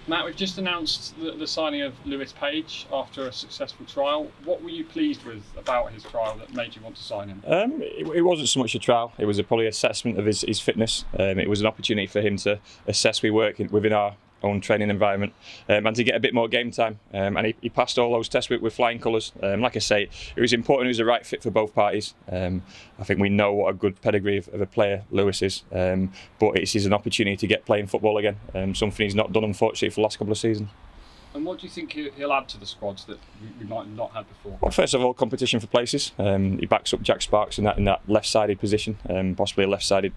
Matt, we've just announced the signing of Lewis Page after a successful trial. What were you pleased with about his trial that made you want to sign him? It wasn't so much a trial, it was probably assessment of his fitness. It was an opportunity for him to assess we work within our own training environment and to get a bit more game time, and he passed all those tests with flying colours. Like I say, it was important he was the right fit for both parties. I think we know what a good pedigree of a player Lewis is, but it's an opportunity to get playing football again, something he's not done unfortunately for the last couple of seasons. And what do you think he'll add to the squads that we might not have before? Well, first of all, competition for places. He backs up Jack Sparks in that left-sided position, possibly a left-sided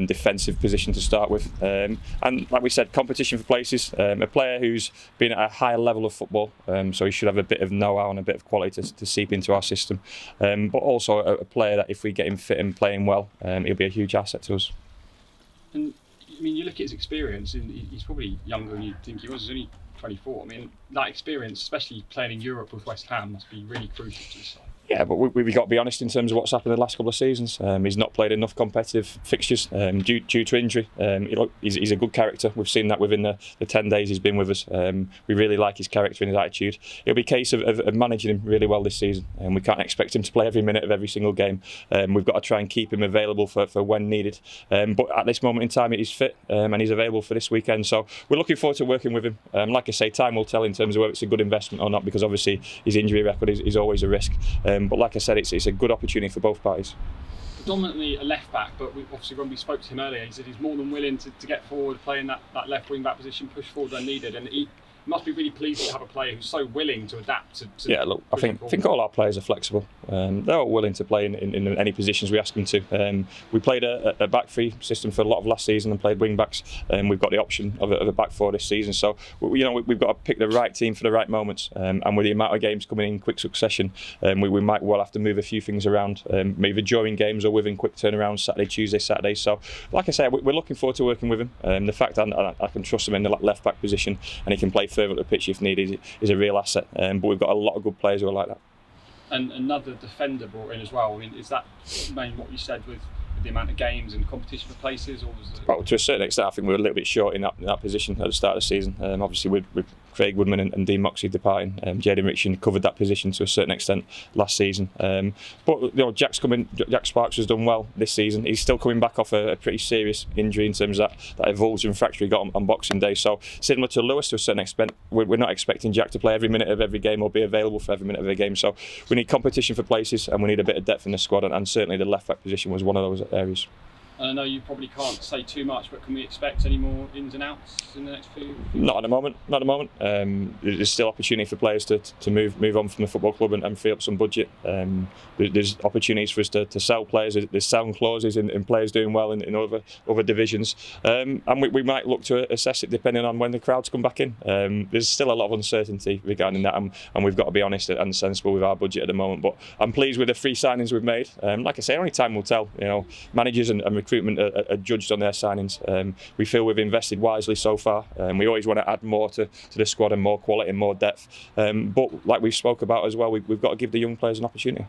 defensive position to start with. And like we said, competition for places. A player who's been at a higher level of football, so he should have a bit of know-how and a bit of quality to seep into our system. But also a player that if we get him fit and playing well, he'll be a huge asset to us. And I mean, you look at his experience, and he's probably younger than you think he was. He's only 24. I mean, that experience, especially playing in Europe with West Ham, must be really crucial to his side. Yeah, but we've got to be honest in terms of what's happened in the last couple of seasons. He's not played enough competitive fixtures due to injury. He's a good character. We've seen that within the 10 days he's been with us. We really like his character and his attitude. It'll be a case of managing him really well this season, and we can't expect him to play every minute of every single game. We've got to try and keep him available for when needed. But at this moment in time, he's fit and he's available for this weekend. So we're looking forward to working with him. Like I say, time will tell in terms of whether it's a good investment or not, because obviously his injury record is always a risk. But like I said, it's a good opportunity for both parties. Predominantly a left back, but obviously when we spoke to him earlier, he said he's more than willing to get forward, play in that left wing back position, push forward when needed, and he must be really pleased to have a player who's so willing to adapt to yeah, look, I think all our players are flexible. They're all willing to play in any positions we ask them to. We played a back three system for a lot of last season and played wing backs. We've got the option of a back four this season. So we've got to pick the right team for the right moments. And with the amount of games coming in quick succession, we might well have to move a few things around, maybe during games or within quick turnarounds, Saturday, Tuesday, Saturday. So like I say, we're looking forward to working with him. The fact that I can trust him in the left back position and he can play further up the pitch if needed is a real asset. But we've got a lot of good players who are like that. And another defender brought in as well. I mean, is that mainly what you said with the amount of games and competition for places, or was it... Well, to a certain extent, I think we were a little bit short in that position at the start of the season. Obviously, with Craig Woodman and Dean Moxey departing, Jayden Richardson covered that position to a certain extent last season. But Jack Sparks has done well this season. He's still coming back off a pretty serious injury in terms of that avulsion fracture he got on Boxing Day. So similar to Lewis to a certain extent, we're not expecting Jack to play every minute of every game or be available for every minute of every game. So we need competition for places and we need a bit of depth in the squad, and certainly the left back position was one of those areas. I know you probably can't say too much, but can we expect any more ins and outs in the next few? Not at the moment. There's still opportunity for players to move on from the football club and free up some budget. There's opportunities for us to sell players. There's sound clauses in players doing well in other divisions, and we might look to assess it depending on when the crowds come back in. There's still a lot of uncertainty regarding that, and we've got to be honest and sensible with our budget at the moment. But I'm pleased with the 3 signings we've made. Like I say, only time will tell. Managers and recruitment are judged on their signings. We feel we've invested wisely so far. We always want to add more to the squad and more quality and more depth. But like we spoke about as well, we've got to give the young players an opportunity.